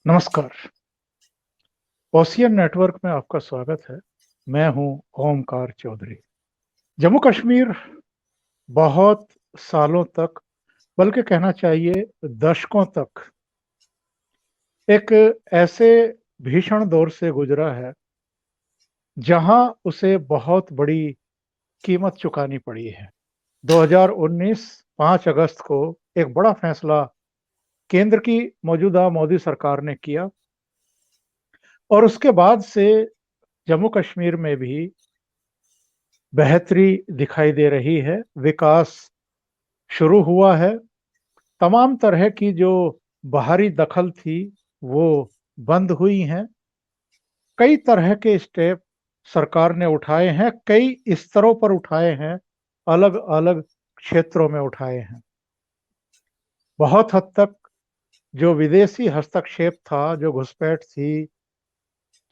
नमस्कार। Ocean network में आपका स्वागत है। मैं हूं ओमकार चौधरी। जम्मू कश्मीर बहुत सालों तक, बल्कि कहना चाहिए दशकों तक, एक ऐसे भीषण दौर से गुजरा है जहां उसे बहुत बड़ी कीमत चुकानी पड़ी है। 2019 5 अगस्त को एक बड़ा फैसला केंद्र की मौजूदा मोदी सरकार ने किया और उसके बाद से जम्मू कश्मीर में भी बेहतरी दिखाई दे रही है। विकास शुरू हुआ है। तमाम तरह की जो बाहरी दखल थी वो बंद हुई हैं। कई तरह के स्टेप सरकार ने उठाए हैं, कई स्तरों पर उठाए हैं, अलग अलग क्षेत्रों में उठाए हैं। बहुत हद तक जो विदेशी हस्तक्षेप था, जो घुसपैठ थी,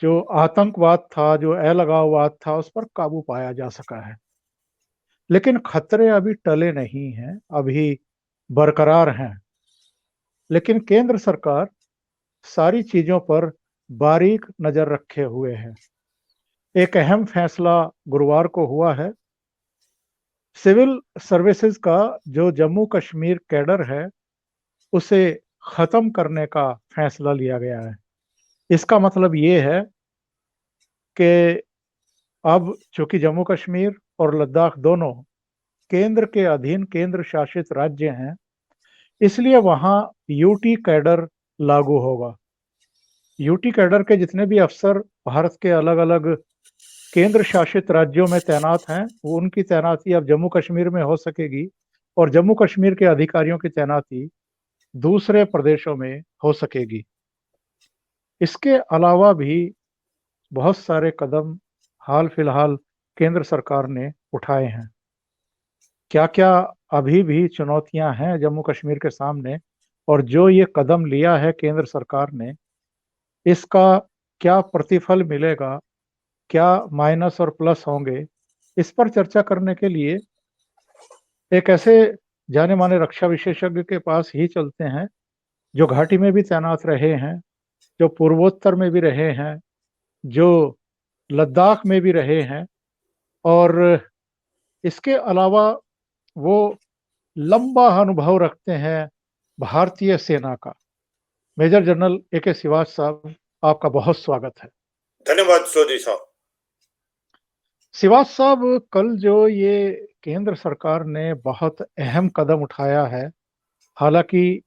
जो आतंकवाद था, जो अलगाववाद था, उस पर काबू पाया जा सका है। लेकिन खतरे अभी टले नहीं हैं, अभी बरकरार हैं। लेकिन केंद्र सरकार सारी चीजों पर बारीक नजर रखे हुए है। एक अहम फैसला गुरुवार को हुआ है। सिविल सर्विसेज का जो जम्मू कश्मीर कैडर है उसे खत्म करने का फैसला लिया गया है। इसका मतलब ये है कि अब चूंकि जम्मू कश्मीर और लद्दाख दोनों केंद्र के अधीन केंद्र शासित राज्य हैं, इसलिए वहां यूटी कैडर लागू होगा। यूटी कैडर के जितने भी अफसर भारत के अलग अलग केंद्र शासित राज्यों में तैनात हैं, वो उनकी तैनाती अब जम्मू कश्मीर में हो सकेगी और जम्मू कश्मीर के अधिकारियों की तैनाती दूसरे प्रदेशों में हो सकेगी। इसके अलावा भी बहुत सारे कदम हाल फिलहाल केंद्र सरकार ने उठाए हैं। क्या क्या अभी भी चुनौतियां हैं जम्मू कश्मीर के सामने, और जो ये कदम लिया है केंद्र सरकार ने, इसका क्या प्रतिफल मिलेगा, क्या माइनस और प्लस होंगे, इस पर चर्चा करने के लिए एक ऐसे जाने माने रक्षा विशेषज्ञ के पास ही चलते हैं जो घाटी में भी तैनात रहे हैं, जो पूर्वोत्तर में भी रहे हैं, जो लद्दाख में भी रहे हैं, और इसके अलावा वो लंबा अनुभव रखते हैं भारतीय सेना का। मेजर जनरल AK श्रीवास साहब, आपका बहुत स्वागत है। धन्यवाद चौधरी साहब। श्रीवास साहब, कल जो ये केंद्र सरकार ने बहुत अहम कदम उठाया है, हालांकि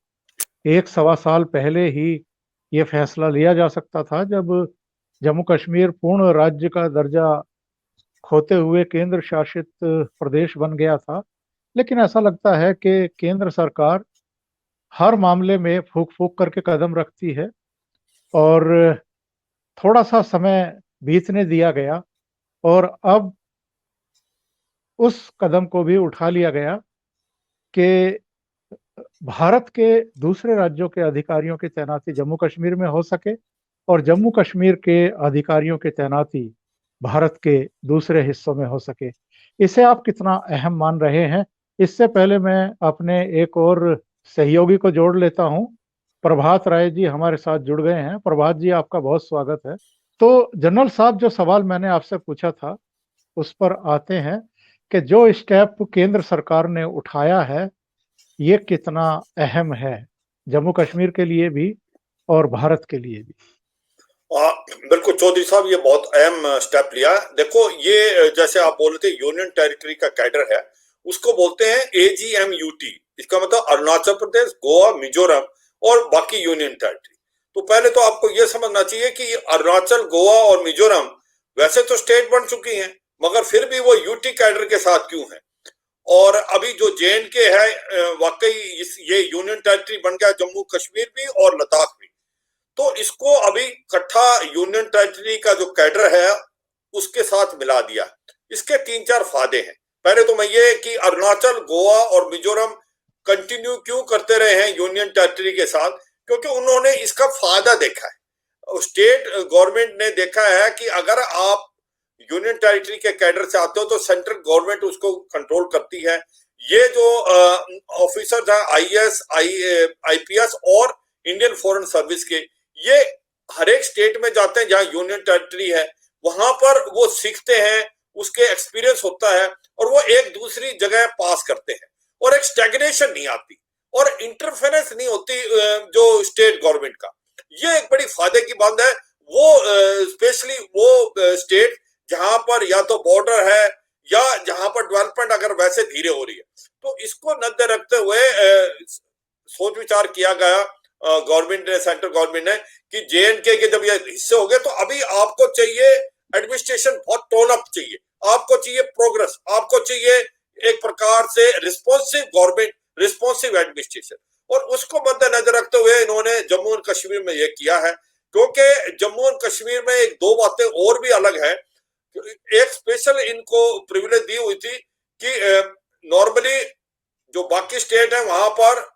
एक सवा साल पहले ही ये फैसला लिया जा सकता था जब जम्मू कश्मीर पूर्ण राज्य का दर्जा खोते हुए केंद्र शासित प्रदेश बन गया था। लेकिन ऐसा लगता है कि केंद्र सरकार हर मामले में फूक फूक करके कदम रखती है और थोड़ा सा समय बीतने दिया गया और अब उस कदम को भी उठा लिया गया कि भारत के दूसरे राज्यों के अधिकारियों की तैनाती जम्मू कश्मीर में हो सके और जम्मू कश्मीर के अधिकारियों की तैनाती भारत के दूसरे हिस्सों में हो सके। इसे आप कितना अहम मान रहे हैं? इससे पहले मैं अपने एक और सहयोगी को जोड़ लेता हूं। प्रभात राय जी हमारे साथ जुड़ गए हैं। प्रभात जी, आपका बहुत स्वागत है। तो जनरल साहब, जो सवाल मैंने आपसे पूछा था उस पर आते हैं कि जो स्टेप केंद्र सरकार ने उठाया है ये कितना अहम है जम्मू कश्मीर के लिए भी और भारत के लिए भी। बिल्कुल चौधरी साहब, ये बहुत अहम स्टेप लिया। देखो, ये जैसे आप बोल रहे थे यूनियन टेरिटरी का कैडर है, उसको बोलते हैं AGMUT। इसका मतलब अरुणाचल प्रदेश, गोवा, मिजोरम और बाकी यूनियन टेरिटरी। तो पहले तो आपको ये समझना चाहिए कि अरुणाचल, गोवा और मिजोरम वैसे तो स्टेट बन चुकी हैं, मगर फिर भी वो यूटी कैडर के साथ क्यों है। और अभी जो JNK है, वाकई ये यूनियन टेरिटरी बन गया, जम्मू कश्मीर भी और लद्दाख भी। तो इसको अभी इकट्ठा यूनियन टेरिटरी का जो कैडर है उसके साथ मिला दिया। इसके 3-4 फायदे हैं। पहले तो मैं ये कि अरुणाचल, गोवा और मिजोरम कंटिन्यू क्यों करते रहे हैं यूनियन टेरिटरी के साथ, क्योंकि उन्होंने इसका फायदा देखा है। स्टेट गवर्नमेंट ने देखा है कि अगर आप यूनियन टेरिटरी के कैडर से आते हो तो सेंट्रल गवर्नमेंट उसको कंट्रोल करती है। ये जो ऑफिसर्स हैं IAS, IPS और इंडियन फॉरेन सर्विस के, ये हर एक स्टेट में जाते हैं जहां यूनियन टेरिटरी है, वहां पर वो सीखते हैं, उसके एक्सपीरियंस होता है और वो एक दूसरी जगह पास करते हैं और एक स्टैग्नेशन नहीं आती और इंटरफेरेंस नहीं होती जो स्टेट गवर्नमेंट का। ये एक बड़ी फायदे की बात है। वो स्पेशली वो स्टेट जहां पर या तो बॉर्डर है या जहां पर डेवलपमेंट अगर वैसे धीरे हो रही है, तो इसको नजर रखते हुए सोच विचार किया गया गवर्नमेंट ने, सेंट्रल गवर्नमेंट ने, कि जेएनके के जब ये हिस्से हो गए तो अभी आपको चाहिए एडमिनिस्ट्रेशन बहुत टोन अप चाहिए, आपको चाहिए प्रोग्रेस, आपको चाहिए एक प्रकार से रिस्पॉन्सिव गवर्नमेंट, रिस्पॉन्सिव एडमिनिस्ट्रेशन। और उसको मद्देनजर रखते हुए इन्होंने जम्मू एंड कश्मीर में ये किया है, क्योंकि जम्मू एंड कश्मीर में एक दो बातें और भी अलग है। एक स्पेशल इनको प्रिविलेज दी हुई थी कि नॉर्मली जो बाकी स्टेट है वहां पर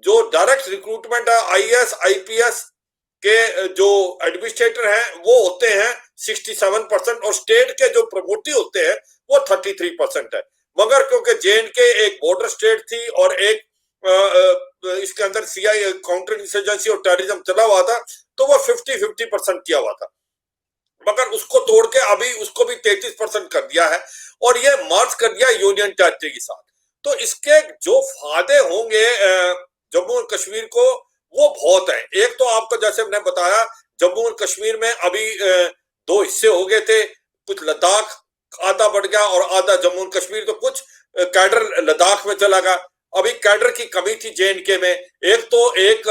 जो डायरेक्ट रिक्रूटमेंट है आईएएस आईपीएस के जो एडमिनिस्ट्रेटर हैं वो होते हैं 67% और स्टेट के जो प्रमोटी होते हैं वो 33% है। मगर क्योंकि जेएनके एक बॉर्डर स्टेट थी और एक इसके अंदर सीआई काउंटर इंसर्जेंसी और टेररिज्म चला हुआ था, तो वो 50-50% किया हुआ था। मगर उसको तोड़ के अभी उसको भी 33% कर दिया है और ये मर्ज कर दिया यूनियन टेरिटरी के साथ। तो इसके जो फायदे होंगे जम्मू एंड कश्मीर को वो बहुत है। एक तो आपको जैसे मैंने बताया जम्मू एंड कश्मीर में अभी दो हिस्से हो गए थे, कुछ लद्दाख आधा बढ़ गया और आधा जम्मू एंड कश्मीर, तो कुछ कैडर लद्दाख में चला गया। अभी कैडर की कमी थी जेएनके में, एक तो एक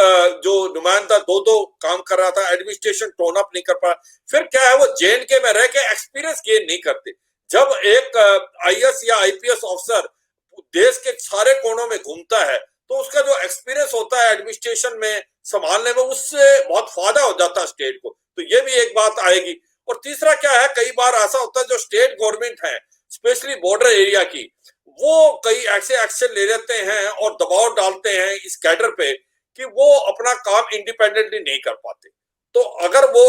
जो नुमाइंदा दो काम कर रहा था, एडमिनिस्ट्रेशन टोन अप नहीं कर पा। फिर क्या है वो जेएनके में रह के एक्सपीरियंस गेन नहीं करते। जब एक आईएएस या आईपीएस ऑफिसर देश के सारे कोनों में घूमता है तो उसका जो एक्सपीरियंस होता है एडमिनिस्ट्रेशन में संभालने में, उससे बहुत फायदा हो जाता है स्टेट को। तो ये भी एक बात आएगी। और तीसरा क्या है, कई बार ऐसा होता है जो स्टेट गवर्नमेंट है स्पेशली बॉर्डर एरिया की, वो कई ऐसे एक्शन ले लेते हैं और दबाव डालते हैं इस कैडर पे कि वो अपना काम इंडिपेंडेंटली नहीं कर पाते। तो अगर वो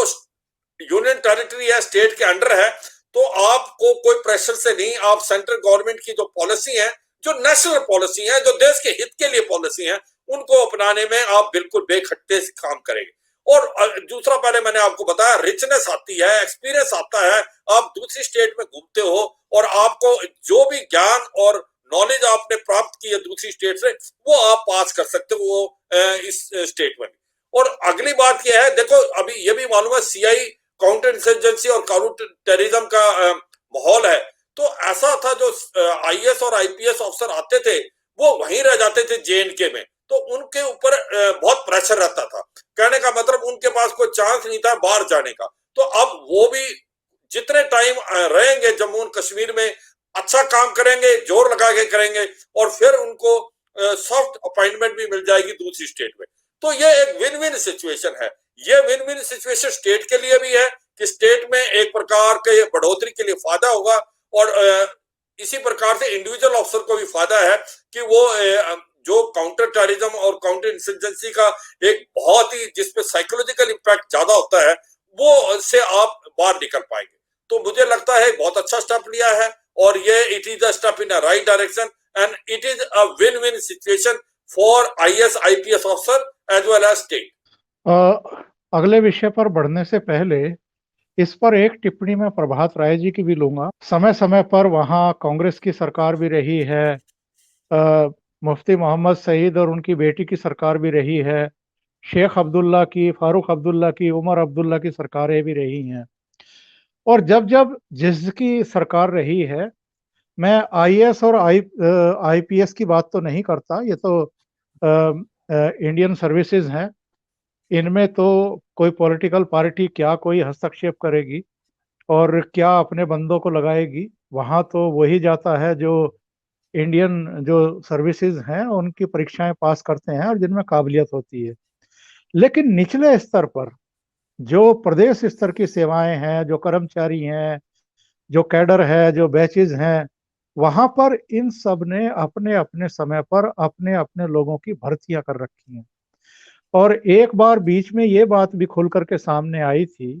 यूनियन टेरिटरी या स्टेट के अंडर है तो आपको कोई प्रेशर से नहीं, आप सेंट्रल गवर्नमेंट की जो पॉलिसी है, जो नेशनल पॉलिसी है, जो देश के हित के लिए पॉलिसी है, उनको अपनाने में आप बिल्कुल बेखट्टे से काम करेंगे। और दूसरा, पहले मैंने आपको बताया, रिचनेस आती है, एक्सपीरियंस आता है। आप दूसरी स्टेट में घूमते हो और आपको जो भी ज्ञान और नॉलेज आपने प्राप्त की है दूसरी स्टेट से, वो आप पास कर सकते हो वो इस स्टेट में। और अगली बात यह है, देखो अभी ये भी मालूम है सीआई काउंटर इंसर्जेंसी और काउंटर टेररिज्म का माहौल है। तो ऐसा था जो आईएएस और आईपीएस ऑफिसर आते थे वो वहीं रह जाते थे जेएनके में, तो उनके ऊपर बहुत प्रेशर रहता था। कहने का मतलब उनके पास कोई चांस नहीं था बाहर जाने का। तो अब वो भी जितने टाइम रहेंगे जम्मू एंड कश्मीर में, अच्छा काम करेंगे, जोर लगा के करेंगे और फिर उनको सॉफ्ट अपॉइंटमेंट भी मिल जाएगी दूसरी स्टेट में। तो ये एक विन विन सिचुएशन है। ये विन विन सिचुएशन स्टेट के लिए भी है कि स्टेट में एक प्रकार के बढ़ोतरी के लिए फायदा होगा और इसी प्रकार से इंडिविजुअल ऑफिसर को भी फायदा है कि वो जो काउंटर टेररिज्म और काउंटर इंसर्जेंसी का एक बहुत ही जिसपे साइकोलॉजिकल इंपैक्ट ज्यादा होता है, वो से आप बाहर निकल पाएंगे। तो मुझे लगता है बहुत अच्छा स्टेप लिया है और ये it is a step in a right direction and it is a win win situation for IAS IPS officer as well as state. अगले विषय पर बढ़ने से पहले इस पर एक टिप्पणी मैं प्रभात राय जी की भी लूंगा। समय समय पर वहां कांग्रेस की सरकार भी रही है, मुफ्ती मोहम्मद सईद और उनकी बेटी की सरकार भी रही है, शेख अब्दुल्ला की, फारूक अब्दुल्ला की, उमर अब्दुल्ला की सरकारें भी रही हैं। और जब जब जिसकी सरकार रही है, मैं आईएएस और आईपीएस की बात तो नहीं करता, ये तो इंडियन सर्विसेज हैं, इनमें तो कोई पॉलिटिकल पार्टी क्या कोई हस्तक्षेप करेगी और क्या अपने बंदों को लगाएगी। वहाँ तो वही जाता है जो इंडियन जो सर्विसेज हैं उनकी परीक्षाएं पास करते हैं और जिनमें काबिलियत होती है। लेकिन निचले स्तर पर जो प्रदेश स्तर की सेवाएं हैं, जो कर्मचारी हैं, जो कैडर है, जो बैचेज हैं, वहां पर इन सब ने अपने अपने समय पर अपने अपने लोगों की भर्तियां कर रखी हैं। और एक बार बीच में ये बात भी खुल करके सामने आई थी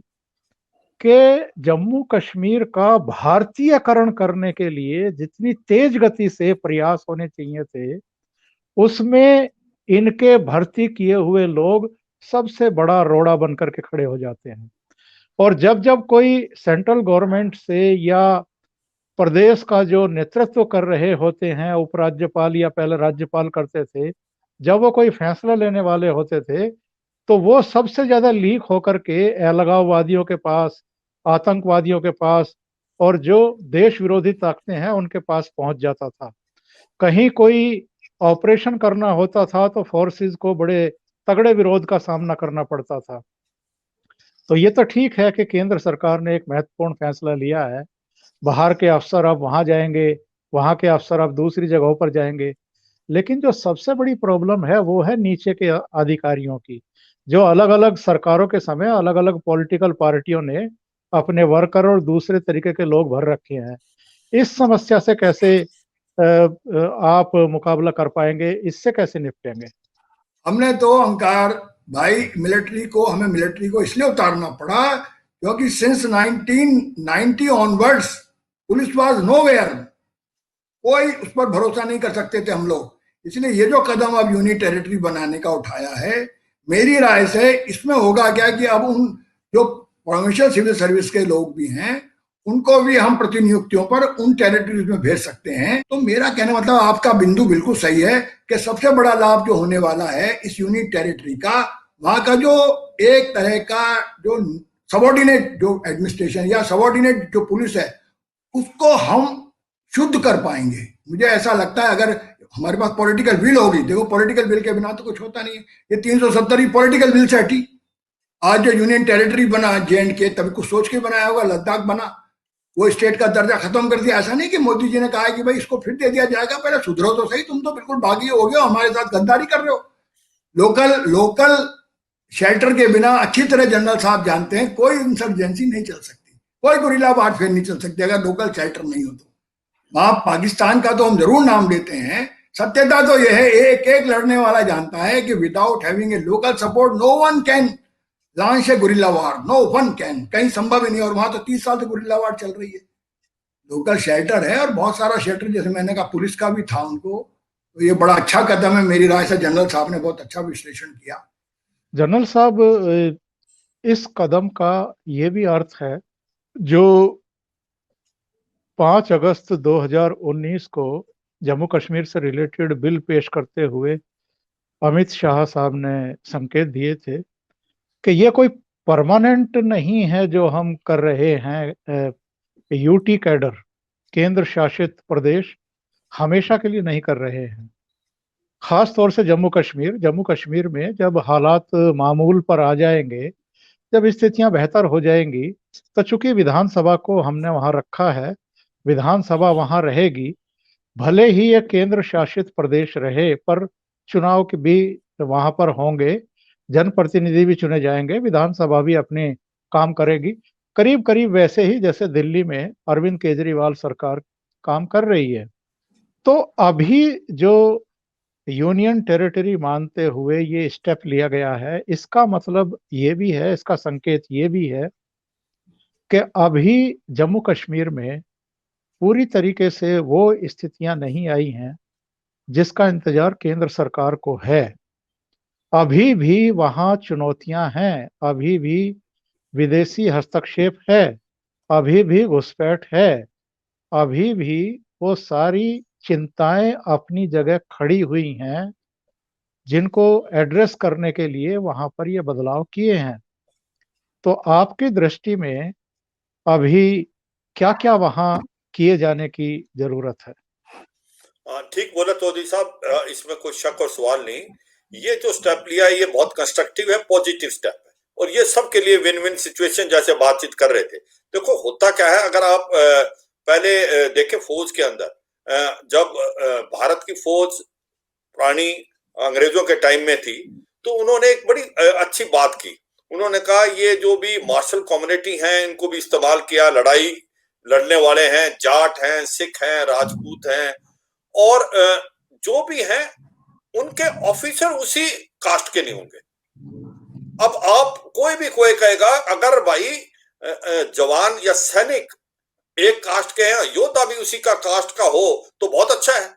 कि जम्मू कश्मीर का भारतीयकरण करने के लिए जितनी तेज गति से प्रयास होने चाहिए थे, उसमें इनके भर्ती किए हुए लोग सबसे बड़ा रोड़ा बनकर के खड़े हो जाते हैं। और जब जब कोई सेंट्रल गवर्नमेंट से या प्रदेश का जो नेतृत्व कर रहे होते हैं, उपराज्यपाल या पहले राज्यपाल करते थे, जब वो कोई फैसला लेने वाले होते थे, तो वो सबसे ज्यादा लीक होकर के अलगाववादियों के पास, आतंकवादियों के पास और जो देश विरोधी ताकतें हैं उनके पास पहुंच जाता था। कहीं कोई ऑपरेशन करना होता था तो फोर्सेस को बड़े तगड़े विरोध का सामना करना पड़ता था। तो ये तो ठीक है कि केंद्र सरकार ने एक महत्वपूर्ण फैसला लिया है, बाहर के अफसर अब वहां जाएंगे, वहां के अफसर अब दूसरी जगहों पर जाएंगे। लेकिन जो सबसे बड़ी प्रॉब्लम है वो है नीचे के अधिकारियों की, जो अलग अलग सरकारों के समय अलग अलग पॉलिटिकल पार्टियों ने अपने वर्कर और दूसरे तरीके के लोग भर रखे हैं। इस समस्या से कैसे आप मुकाबला कर पाएंगे, इससे कैसे निपटेंगे? हमने तो अंकार भाई हमें मिलिट्री को इसलिए उतारना पड़ा क्योंकि since 1990 onwards police was nowhere, कोई उस पर भरोसा नहीं कर सकते थे हम लोग। इसलिए ये जो कदम अब यूनिट टेरिटरी बनाने का उठाया है, मेरी राय से इसमें होगा क्या कि अब उन जो प्रोविंशियल सिविल सर्विस के लोग भी हैं उनको भी हम प्रतिनियुक्तियों पर उन टेरिटरीज में भेज सकते हैं। तो मेरा कहने मतलब आपका बिंदु बिल्कुल सही है कि सबसे बड़ा लाभ जो होने वाला है इस यूनिट टेरिटरी का, वहां का जो एक तरह का जो सबॉर्डिनेट जो एडमिनिस्ट्रेशन या सबॉर्डिनेट जो पुलिस है उसको हम शुद्ध कर पाएंगे। मुझे ऐसा लगता है अगर हमारे पास पॉलिटिकल विल होगी, देखो पॉलिटिकल विल के बिना तो कुछ होता नहीं है। ये 370 ही पॉलिटिकल विल से हटी। आज जो यूनियन टेरिटरी बना J&K, तभी कुछ सोच के बनाया होगा। लद्दाख बना, वो स्टेट का दर्जा खत्म कर दिया। ऐसा नहीं कि मोदी जी ने कहा कि भाई इसको फिर दे दिया जाएगा, पहले सुधरो तो सही, तुम तो बिल्कुल बागी हो गए हो, हमारे साथ गद्दारी कर रहे हो। लोकल लोकल शेल्टर के बिना अच्छी तरह जनरल साहब जानते हैं कोई इंसर्जेंसी नहीं चल सकती, कोई गुरिल्ला वारफेयर नहीं चल सकती अगर लोकल शेल्टर नहीं हो तो। वहां पाकिस्तान का तो हम जरूर नाम लेते हैं, सत्यता तो यह है एक एक लड़ने वाला जानता है कि without having a local support no one can launch a guerrilla war, no one can, कहीं संभव ही नहीं। और वहां तो 30 साल से गुरिल्ला वार चल रही है। लोकल शेल्टर है और बहुत सारा शेल्टर, जैसे मैंने कहा पुलिस का भी था उनको, तो ये बड़ा अच्छा कदम है। मेरी राय से जनरल साहब ने बहुत अच्छा विश्लेषण किया। जनरल साहब, इस कदम का ये भी अर्थ है, जो 5 अगस्त 2019 को जम्मू कश्मीर से रिलेटेड बिल पेश करते हुए अमित शाह साहब ने संकेत दिए थे कि ये कोई परमानेंट नहीं है जो हम कर रहे हैं। यूटी कैडर, केंद्र शासित प्रदेश, हमेशा के लिए नहीं कर रहे हैं। खास तौर से जम्मू कश्मीर में जब हालात मामूल पर आ जाएंगे, जब स्थितियां बेहतर हो जाएंगी, तो चूंकि विधानसभा को हमने वहां रखा है, विधानसभा वहां रहेगी, भले ही यह केंद्र शासित प्रदेश रहे, पर चुनाव के भी वहां पर होंगे, जनप्रतिनिधि भी चुने जाएंगे, विधानसभा भी अपने काम करेगी, करीब करीब वैसे ही जैसे दिल्ली में अरविंद केजरीवाल सरकार काम कर रही है। तो अभी जो यूनियन टेरिटरी मानते हुए ये स्टेप लिया गया है, इसका मतलब ये भी है, इसका संकेत ये भी है कि अभी जम्मू कश्मीर में पूरी तरीके से वो स्थितियां नहीं आई हैं जिसका इंतजार केंद्र सरकार को है। अभी भी वहां चुनौतियां हैं, अभी भी विदेशी हस्तक्षेप है, अभी भी घुसपैठ है, अभी भी वो सारी चिंताएं अपनी जगह खड़ी हुई हैं, जिनको एड्रेस करने के लिए वहां पर ये बदलाव किए हैं। तो आपकी दृष्टि में अभी क्या क्या वहां किए जाने की जरूरत है? ठीक बोला चौधरी साहब, इसमें कोई शक और सवाल नहीं। ये जो स्टेप लिया है ये बहुत कंस्ट्रक्टिव है, पॉजिटिव स्टेप है, और ये सबके लिए विन विन सिचुएशन, जैसे बातचीत कर रहे थे। देखो होता क्या है, अगर आप पहले देखें फौज के अंदर, जब भारत की फौज पुरानी अंग्रेजों के टाइम में थी, तो उन्होंने एक बड़ी अच्छी बात की। उन्होंने कहा ये जो भी मार्शल कम्युनिटी हैं इनको भी इस्तेमाल किया, लड़ाई लड़ने वाले हैं, जाट हैं, सिख हैं, राजपूत हैं, और जो भी हैं उनके ऑफिसर उसी कास्ट के नहीं होंगे। अब आप कोई कहेगा अगर भाई जवान या सैनिक एक कास्ट के हैं, योद्धा भी उसी का कास्ट का हो तो बहुत अच्छा है,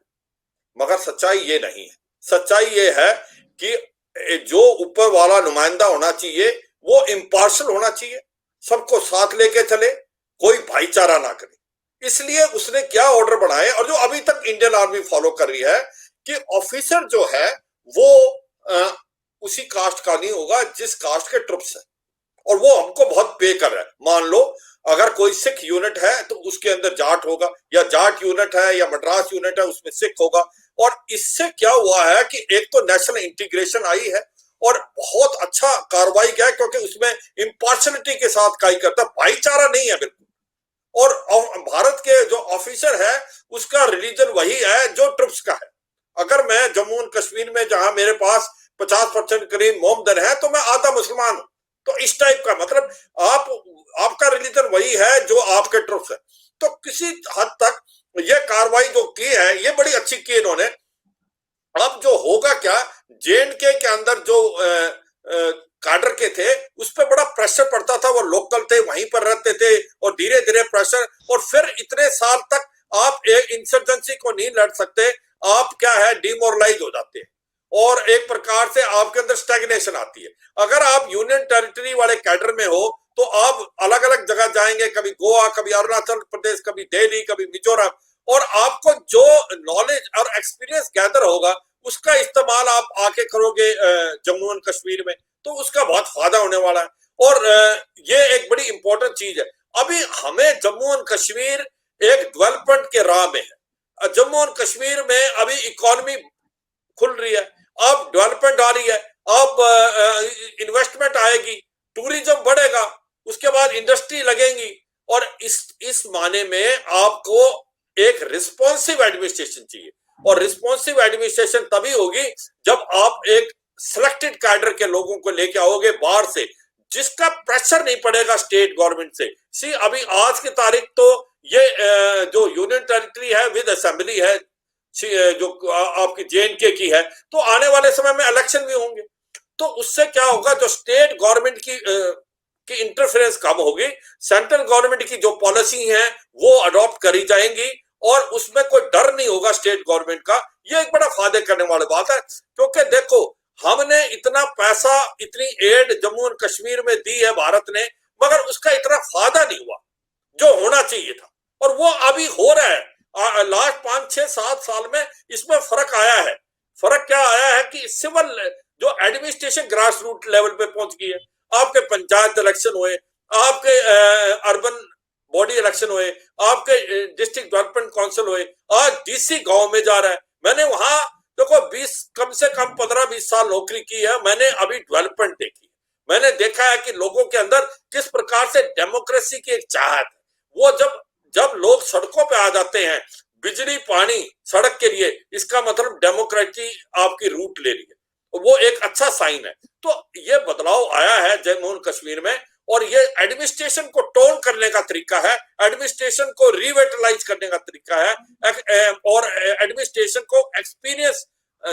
मगर सच्चाई ये नहीं है। सच्चाई ये है कि जो ऊपर वाला नुमाइंदा होना चाहिए वो इम्पार्शल होना चाहिए, सबको साथ लेके चले, कोई भाईचारा ना करे। इसलिए उसने क्या ऑर्डर बनाए, और जो अभी तक इंडियन आर्मी फॉलो कर रही है कि ऑफिसर जो है वो उसी कास्ट का नहीं होगा जिस कास्ट के ट्रुप्स है, और वो हमको बहुत पे कर रहा है। मान लो अगर कोई सिख यूनिट है तो उसके अंदर जाट होगा, या जाट यूनिट है या मद्रास यूनिट है उसमें सिख होगा। और इससे क्या हुआ है कि एक तो नेशनल इंटीग्रेशन आई है, और बहुत अच्छा कार्रवाई किया है, क्योंकि उसमें इम्पार्शलिटी के साथ कार्य करता, भाईचारा नहीं है बिल्कुल। और भारत के जो ऑफिसर है उसका रिलीजन वही है जो ट्रुप्स का है। अगर मैं जम्मू एंड कश्मीर में, जहां मेरे पास 50% करीब मोमदन है, तो मैं आधा मुसलमान हूं। तो इस टाइप का मतलब आपका रिलीजन वही है जो आपके ट्रुप्स है। तो किसी हद तक ये कार्रवाई जो की है ये बड़ी अच्छी की इन्होंने। अब जो होगा क्या, जेएंडके के अंदर जो काडर के थे उस पर बड़ा प्रेशर पड़ता था, वो लोकल थे, वहीं पर रहते थे, और धीरे धीरे प्रेशर, और फिर इतने साल तक आप एक इंसर्जेंसी को नहीं लड़ सकते, आप क्या है डिमोरलाइज हो जाते हैं, और एक प्रकार से आपके अंदर स्टैग्नेशन आती है। अगर आप यूनियन टेरिटरी वाले कैडर में हो तो आप अलग अलग जगह जाएंगे, कभी गोवा, कभी अरुणाचल प्रदेश, कभी दिल्ली, कभी मिजोरम, और आपको जो नॉलेज और एक्सपीरियंस गैदर होगा उसका इस्तेमाल आप आके करोगे जम्मू एंड कश्मीर में, तो उसका बहुत फायदा होने वाला है। और ये एक बड़ी इंपॉर्टेंट चीज है। अभी हमें जम्मू एंड कश्मीर एक डेवलपमेंट के राह में है। जम्मू एंड कश्मीर में अभी इकोनॉमी खुल रही है, अब डेवलपमेंट आ रही है, अब इन्वेस्टमेंट आएगी, टूरिज्म बढ़ेगा, उसके बाद इंडस्ट्री लगेंगी, और इस माने में आपको एक रिस्पॉन्सिव एडमिनिस्ट्रेशन चाहिए। और रिस्पॉन्सिव एडमिनिस्ट्रेशन तभी होगी जब आप एक सिलेक्टेड कैडर के लोगों को लेके आओगे बाहर से, जिसका प्रेशर नहीं पड़ेगा स्टेट गवर्नमेंट से। सी अभी आज की तारीख तो ये जो यूनियन टेरिटरी है विद असेंबली है, जो आपकी जेएंडके की है, तो आने वाले समय में इलेक्शन भी होंगे, तो उससे क्या होगा, जो स्टेट गवर्नमेंट की इंटरफेरेंस कम होगी, सेंट्रल गवर्नमेंट की जो पॉलिसी है वो अडॉप्ट करी जाएंगी, और उसमें कोई डर नहीं होगा स्टेट गवर्नमेंट का। ये एक बड़ा फायदे करने वाली बात है, क्योंकि देखो हमने इतना पैसा, इतनी एड जम्मू एंड कश्मीर में दी है भारत ने, मगर उसका इतना फायदा नहीं हुआ जो होना चाहिए था, और वो अभी हो रहा है। लास्ट 5, 6, 7 साल में इसमें फर्क आया है। फर्क क्या आया है कि सिविल जो एडमिनिस्ट्रेशन ग्रास रूट लेवल पे पहुंच गई है। आपके पंचायत इलेक्शन हुए, आपके अर्बन बॉडी इलेक्शन हुए, आपके डिस्ट्रिक्ट डेवलपमेंट काउंसिल हुए, आज डीसी गांव में जा रहा है। मैंने वहां देखो 20 कम से कम 15-20 साल नौकरी की है, मैंने अभी डेवलपमेंट देखी, मैंने देखा है कि लोगों के अंदर किस प्रकार से डेमोक्रेसी की एक चाहत है। वो जब लोग सड़कों पे आ जाते हैं, बिजली पानी सड़क के लिए, इसका मतलब डेमोक्रेसी आपकी रूट ले रही है, वो एक अच्छा साइन है। तो ये बदलाव आया है जम्मू एंड कश्मीर में, और ये एडमिनिस्ट्रेशन को टोन करने का तरीका है, एडमिनिस्ट्रेशन को रिविटलाइज करने का तरीका है, और एडमिनिस्ट्रेशन को एक्सपीरियंस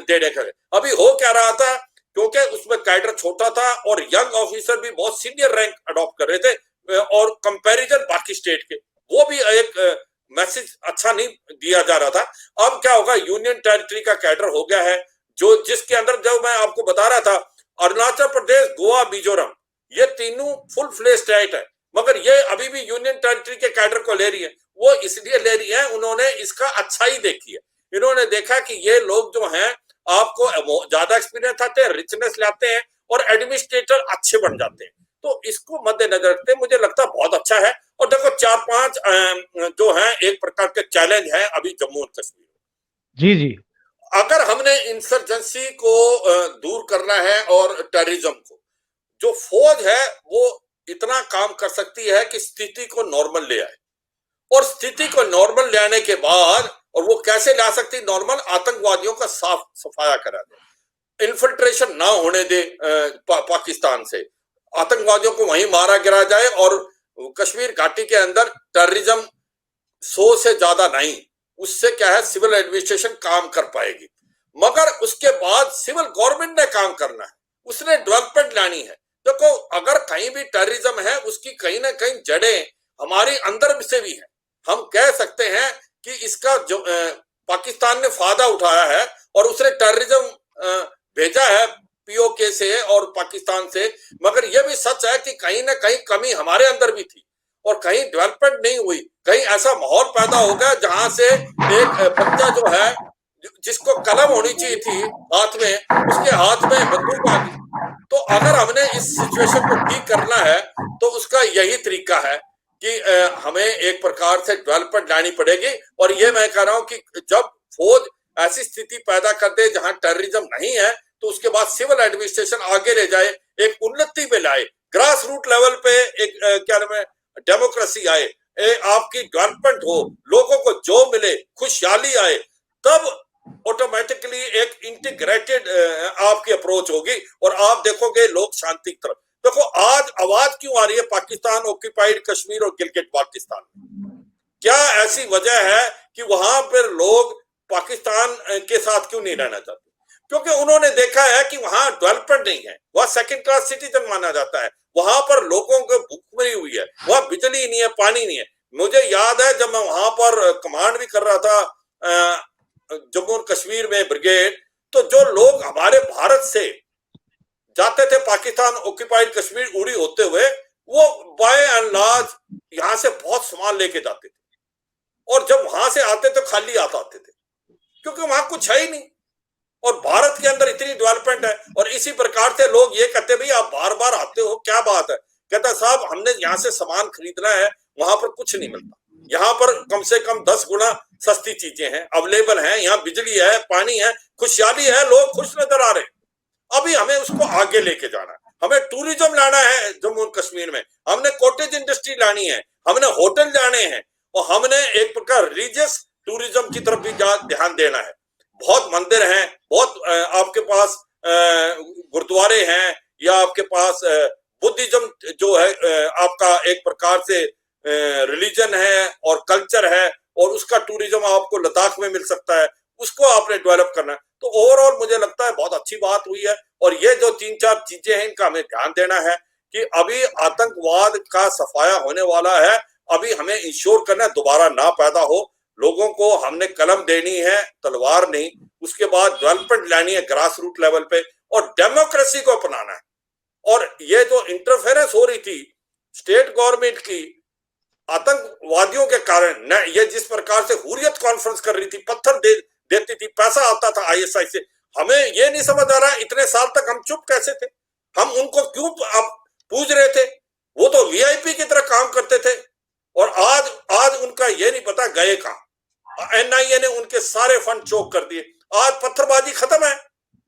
देने का। अभी हो क्या रहा था, क्योंकि उसमें कैडर छोटा था और यंग ऑफिसर भी बहुत सीनियर रैंक अडॉप्ट कर रहे थे, और कंपैरिजन बाकी स्टेट के, वो भी एक मैसेज अच्छा नहीं दिया जा रहा था। अब क्या होगा, यूनियन टेरिटरी का कैडर हो गया है, जो जिसके अंदर जो मैं आपको बता रहा था, अरुणाचल प्रदेश, गोवा, मिजोरम, ये तीनों फुल फ्लेज स्टेट है, मगर ये अभी भी यूनियन टेरिटरी के कैडर को ले रही है। वो इसलिए ले रही है, उन्होंने इसका अच्छाई देखी है। इन्होंने देखा कि ये लोग जो हैं आपको ज्यादा एक्सपीरियंस आते हैं, रिचनेस लाते हैं, और एडमिनिस्ट्रेटर अच्छे बन जाते हैं। तो इसको मद्देनजर रखते मुझे लगता है बहुत अच्छा है। और देखो 4-5 जो है एक प्रकार के चैलेंज है अभी जम्मू एंड कश्मीर। जी जी, अगर हमने इंसर्जेंसी को दूर करना है और टेररिज्म को, जो फौज है वो इतना काम कर सकती है कि स्थिति को नॉर्मल ले आए, और स्थिति को नॉर्मल ले आने के बाद, और वो कैसे ला सकती नॉर्मल, आतंकवादियों का साफ सफाया करा दे, इन्फिल्ट्रेशन ना होने दे पाकिस्तान से, आतंकवादियों को वहीं मारा गिरा जाए, और कश्मीर घाटी के अंदर टेररिज्म 100 से ज्यादा नहीं, उससे क्या है सिविल एडमिनिस्ट्रेशन काम कर पाएगी। मगर उसके बाद सिविल गवर्नमेंट ने काम करना है, उसने डेवलपमेंट लानी है। देखो अगर कहीं भी टेररिज्म है, उसकी कहीं ना कहीं जड़ें हमारे अंदर से भी है। हम कह सकते हैं कि इसका जो पाकिस्तान ने फायदा उठाया है और उसने टेररिज्म भेजा है पीओके से और पाकिस्तान से, मगर यह भी सच है कि कहीं ना कहीं कमी हमारे अंदर भी थी और कहीं डेवलपमेंट नहीं हुई। कहीं ऐसा माहौल पैदा हो गया जहां से एक बच्चा जो है, जिसको कलम होनी चाहिए थी हाथ में, उसके हाथ में बंदूक आ गई। तो अगर हमने इस सिचुएशन को ठीक करना है तो उसका यही तरीका है कि हमें एक प्रकार से डेवलपमेंट लानी पड़ेगी। और ये मैं कह रहा हूं कि जब फौज ऐसी स्थिति पैदा कर दे जहां टेररिज्म नहीं है, तो उसके बाद सिविल एडमिनिस्ट्रेशन आगे ले जाए, एक उन्नति पे लाए, ग्रास रूट लेवल पे एक क्या नाम है, डेमोक्रेसी आए, आपकी डेवलपमेंट हो, लोगों को जॉब मिले, खुशहाली आए, तब ऑटोमेटिकली एक इंटीग्रेटेड आपकी अप्रोच होगी और आप देखोगे लोग शांति की तरफ। देखो आज आवाज क्यों आ रही है पाकिस्तान ऑक्यूपाइड कश्मीर और गिलगिट बाल्टिस्तान में? क्या ऐसी वजह है कि वहां पर लोग पाकिस्तान के साथ क्यों नहीं रहना चाहते? क्योंकि उन्होंने देखा है कि वहां डेवलपमेंट नहीं है, वहां सेकंड क्लास सिटीजन माना जाता है, वहां पर लोगों को भूखमरी हुई है, वहां बिजली नहीं है, पानी नहीं है। मुझे याद है जब मैं वहां पर कमांड भी कर रहा था जम्मू और कश्मीर में ब्रिगेड, तो जो लोग हमारे भारत से जाते थे पाकिस्तान ऑक्यूपाइड कश्मीर उड़ी होते हुए, वो बाय एंड लार्ज यहाँ से बहुत सामान लेके जाते थे और जब वहां से आते तो खाली आते थे, क्योंकि वहां कुछ है ही नहीं और भारत के अंदर इतनी डेवलपमेंट है। और इसी प्रकार से लोग ये कहते भाई आप बार बार आते हो, क्या बात है? कहता साहब हमने यहाँ से सामान खरीदना है, वहां पर कुछ नहीं मिलता, यहाँ पर कम से कम 10 गुना सस्ती चीजें हैं, अवेलेबल हैं, यहाँ बिजली है, पानी है, खुशहाली है, लोग खुश नजर आ रहे हैं। अभी हमें उसको आगे लेके जाना है, हमें टूरिज्म लाना है जम्मू और कश्मीर में, हमने कॉटेज इंडस्ट्री लानी है, हमने होटल जाने हैं और हमने एक प्रकार रिलीजियस टूरिज्म की तरफ भी ध्यान देना है। बहुत मंदिर हैं, बहुत आपके पास गुरुद्वारे हैं, या आपके पास बुद्धिज्म जो है आपका एक प्रकार से रिलीजन है और कल्चर है, और उसका टूरिज्म आपको लद्दाख में मिल सकता है, उसको आपने डेवलप करना है। तो ओवरऑल मुझे लगता है बहुत अच्छी बात हुई है। और ये जो 3-4 चीजें हैं इनका हमें ध्यान देना है कि अभी आतंकवाद का सफाया होने वाला है, अभी हमें इंश्योर करना है दोबारा ना पैदा हो। लोगों को हमने कलम देनी है, तलवार नहीं। उसके बाद डेवलपमेंट लानी है ग्रास रूट लेवल पे और डेमोक्रेसी को अपनाना है। और ये जो इंटरफेरेंस हो रही थी स्टेट गवर्नमेंट की आतंकवादियों के कारण, न ये जिस प्रकार से हुर्रियत कॉन्फ्रेंस कर रही थी, पत्थर देती थी, पैसा आता था आईएसआई से, हमें ये नहीं समझ आ रहा इतने साल तक हम चुप कैसे थे? हम उनको क्यों आप पूज रहे थे? वो तो वीआईपी की तरह काम करते थे और आज उनका ये नहीं पता गए कहां। एनआईए ने उनके सारे फंड चोक कर दिए, आज पत्थरबाजी खत्म है।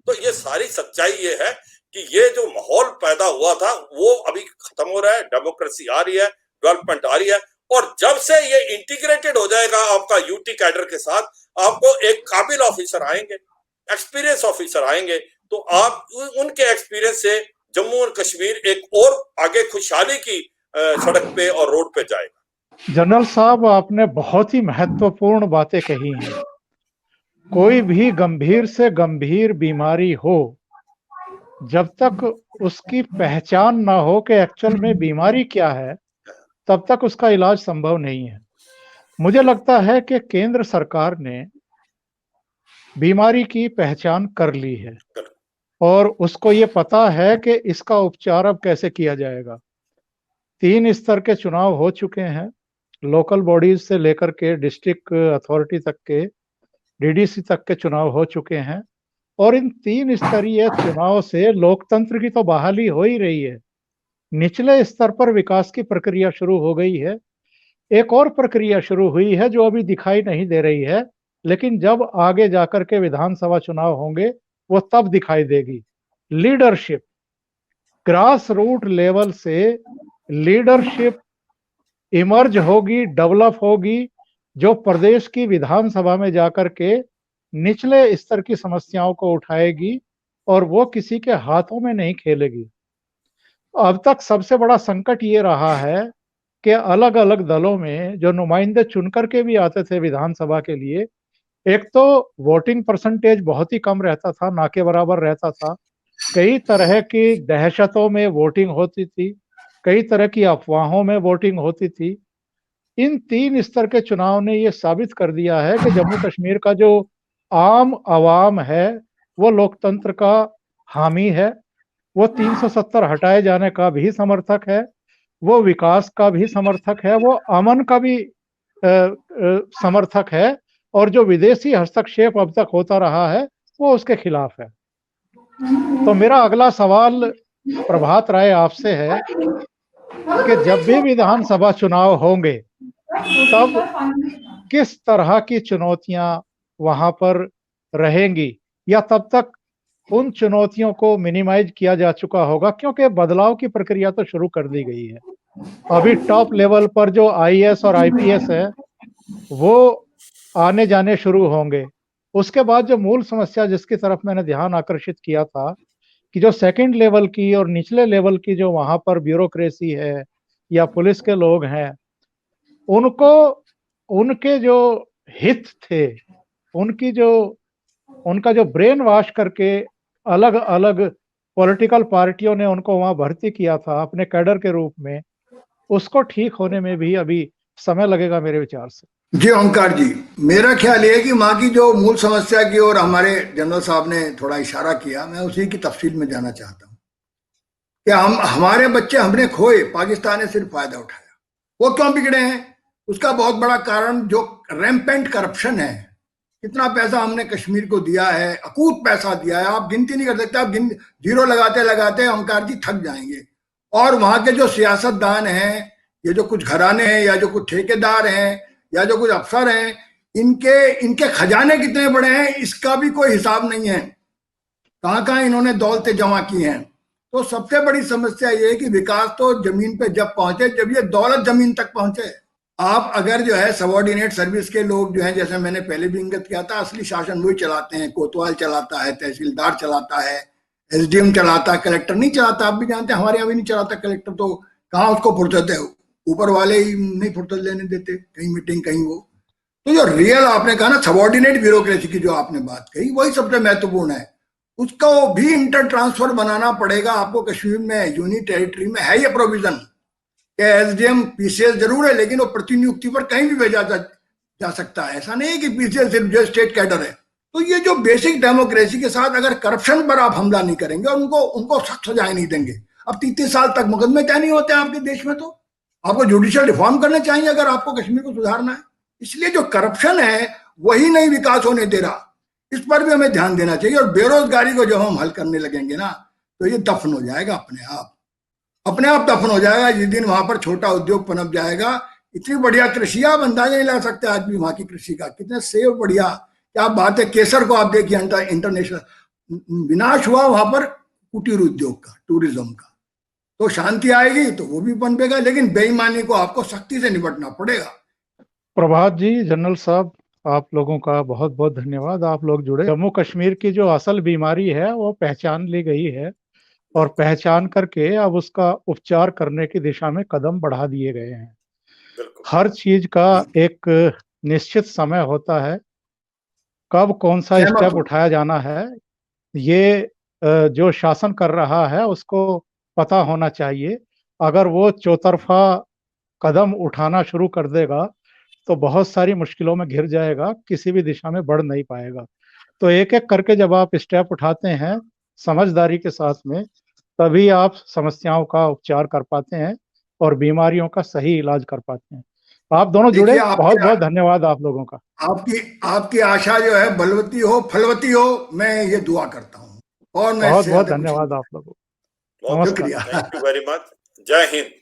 तो ये सारी सच्चाई ये है कि ये जो माहौल पैदा हुआ था वो अभी खत्म हो रहा है, डेमोक्रेसी आ रही है, डेवलपमेंट आ रही है। और जब से ये इंटीग्रेटेड हो जाएगा आपका यूटी कैडर के साथ, आपको एक काबिल ऑफिसर आएंगे, एक्सपीरियंस ऑफिसर आएंगे, तो आप उनके एक्सपीरियंस से जम्मू और कश्मीर एक और आगे खुशहाली की सड़क पे और रोड पे जाएगा। जनरल साहब, आपने बहुत ही महत्वपूर्ण बातें कही हैं। कोई भी गंभीर से गंभीर बीमारी हो, जब तक उसकी पहचान ना हो कि एक्चुअल में बीमारी क्या है, तब तक उसका इलाज संभव नहीं है। मुझे लगता है कि केंद्र सरकार ने बीमारी की पहचान कर ली है और उसको ये पता है कि इसका उपचार अब कैसे किया जाएगा। 3 स्तर के चुनाव हो चुके हैं, लोकल बॉडीज से लेकर के डिस्ट्रिक्ट अथॉरिटी तक के, डीडीसी तक के चुनाव हो चुके हैं और इन 3 स्तरीय चुनाव से लोकतंत्र की तो बहाली हो ही रही है। निचले स्तर पर विकास की प्रक्रिया शुरू हो गई है। एक और प्रक्रिया शुरू हुई है जो अभी दिखाई नहीं दे रही है, लेकिन जब आगे जाकर के विधानसभा चुनाव होंगे वो तब दिखाई देगी। लीडरशिप, ग्रास रूट लेवल से लीडरशिप इमर्ज होगी, डेवलप होगी, जो प्रदेश की विधानसभा में जाकर के निचले स्तर की समस्याओं को उठाएगी और वो किसी के हाथों में नहीं खेलेगी। अब तक सबसे बड़ा संकट ये रहा है कि अलग अलग दलों में जो नुमाइंदे चुन करके भी आते थे विधानसभा के लिए, एक तो वोटिंग परसेंटेज बहुत ही कम रहता था, ना के बराबर रहता था। कई तरह की दहशतों में वोटिंग होती थी, कई तरह की अफवाहों में वोटिंग होती थी। इन 3 स्तर के चुनाव ने ये साबित कर दिया है कि जम्मू कश्मीर का जो आम आवाम है वो लोकतंत्र का हामी है, वो 370 हटाए जाने का भी समर्थक है, वो विकास का भी समर्थक है, वो अमन का भी समर्थक है, और जो विदेशी हस्तक्षेप अब तक होता रहा है वो उसके खिलाफ है। तो मेरा अगला सवाल प्रभात राय आपसे है कि जब भी विधानसभा चुनाव होंगे तब किस तरह की चुनौतियां वहां पर रहेंगी, या तब तक उन चुनौतियों को मिनिमाइज किया जा चुका होगा, क्योंकि बदलाव की प्रक्रिया तो शुरू कर दी गई है। अभी टॉप लेवल पर जो आईएएस और आईपीएस है वो आने जाने शुरू होंगे। उसके बाद जो मूल समस्या जिसकी तरफ मैंने ध्यान आकर्षित किया था कि जो सेकंड लेवल की और निचले लेवल की जो वहां पर ब्यूरोक्रेसी है या पुलिस के लोग हैं, उनको उनके जो हित थे, उनका जो ब्रेन वॉश करके अलग अलग पॉलिटिकल पार्टियों ने उनको वहां भर्ती किया था अपने कैडर के रूप में, उसको ठीक होने में भी अभी समय लगेगा मेरे विचार से। जी ओंकार जी, मेरा ख्याल ये है कि वहां की जो मूल समस्या की ओर हमारे जनरल साहब ने थोड़ा इशारा किया, मैं उसी की तफसील में जाना चाहता हूँ कि हमारे बच्चे हमने खोए, पाकिस्तान ने सिर्फ फायदा उठाया। वो क्यों बिगड़े हैं? उसका बहुत बड़ा कारण जो रैम्पेंट करप्शन है। कितना पैसा हमने कश्मीर को दिया है, अकूत पैसा दिया है, आप गिनती नहीं कर सकते। आप जीरो लगाते लगाते ओंकार जी थक जाएंगे। और वहां के जो सियासतदान हैं, ये जो कुछ घराने हैं या जो कुछ ठेकेदार हैं या जो कुछ अफसर हैं, इनके खजाने कितने बड़े हैं इसका भी कोई हिसाब नहीं है। कहां कहां इन्होंने दौलतें जमा की हैं। तो सबसे बड़ी समस्या ये है कि विकास तो जमीन पे जब पहुंचे जब ये दौलत जमीन तक पहुंचे। आप अगर जो है सबॉर्डिनेट सर्विस के लोग जो हैं, जैसे मैंने पहले भी इंगित किया था, असली शासन वही चलाते हैं। कोतवाल चलाता है, तहसीलदार चलाता है, एसडीएम चलाता है, कलेक्टर नहीं चलाता। आप भी जानते हैं हमारे यहाँ भी नहीं चलाता कलेक्टर, तो कहाँ उसको फुर्सत है, ऊपर वाले ही नहीं फुर्सत लेने देते, कहीं मीटिंग कहीं वो। तो जो रियल आपने कहा ना सबॉर्डिनेट ब्यूरोक्रेसी की जो आपने बात कही, वही सबसे महत्वपूर्ण है। उसको भी इंटर ट्रांसफर बनाना पड़ेगा आपको। कश्मीर में यूनियन टेरिटरी में है ये प्रोविजन कि एसडीएम पीसीएस जरूर है, लेकिन वो प्रतिनियुक्ति पर कहीं भी भेजा जा सकता है। ऐसा नहीं है कि पीसीएस सिर्फ जो स्टेट कैडर है। तो ये जो बेसिक डेमोक्रेसी के साथ अगर करप्शन पर आप हमला नहीं करेंगे और उनको सख्त सजाएं नहीं देंगे। अब 33 साल तक मुकदमे क्या नहीं होते हैं आपके देश में, तो आपको जुडिशियल रिफॉर्म करने चाहिए अगर आपको कश्मीर को सुधारना है। इसलिए जो करप्शन है वही नहीं विकास होने दे रहा, इस पर भी हमें ध्यान देना चाहिए। और बेरोजगारी को जब हम हल करने लगेंगे ना, तो ये दफन हो जाएगा अपने आप दफन हो जाएगा। जिस दिन वहां पर छोटा उद्योग पनप जाएगा, इतनी बढ़िया कृषि आप अंदाजा नहीं लगा सकते आज भी वहां की कृषि का, कितने सेब बढ़िया। क्या बात है, केसर को आप देखिए, इंटरनेशनल विनाश हुआ वहां पर कुटीर उद्योग का, टूरिज्म का। तो शांति आएगी तो वो भी पनपेगा, लेकिन बेईमानी को आपको सख्ती से निपटना पड़ेगा। प्रभात जी, जनरल साहब, आप लोगों का बहुत बहुत धन्यवाद। आप लोग जुड़े। जम्मू कश्मीर की जो असल बीमारी है वो पहचान ली गई है और पहचान करके अब उसका उपचार करने की दिशा में कदम बढ़ा दिए गए हैं। हर चीज का एक निश्चित समय होता है, कब कौन सा स्टेप उठाया जाना है ये जो शासन कर रहा है उसको पता होना चाहिए। अगर वो चौतरफा कदम उठाना शुरू कर देगा तो बहुत सारी मुश्किलों में घिर जाएगा, किसी भी दिशा में बढ़ नहीं पाएगा। तो एक एक करके जब आप स्टेप उठाते हैं समझदारी के साथ में, तभी आप समस्याओं का उपचार कर पाते हैं और बीमारियों का सही इलाज कर पाते हैं। आप दोनों जुड़े, बहुत बहुत धन्यवाद आप लोगों का। आपकी आशा जो है बलवती हो, फलवती हो, मैं ये दुआ करता हूँ। और मैं बहुत बहुत धन्यवाद आप लोगों को। नमस्कार, थैंक यू वेरी मच। जय हिंद।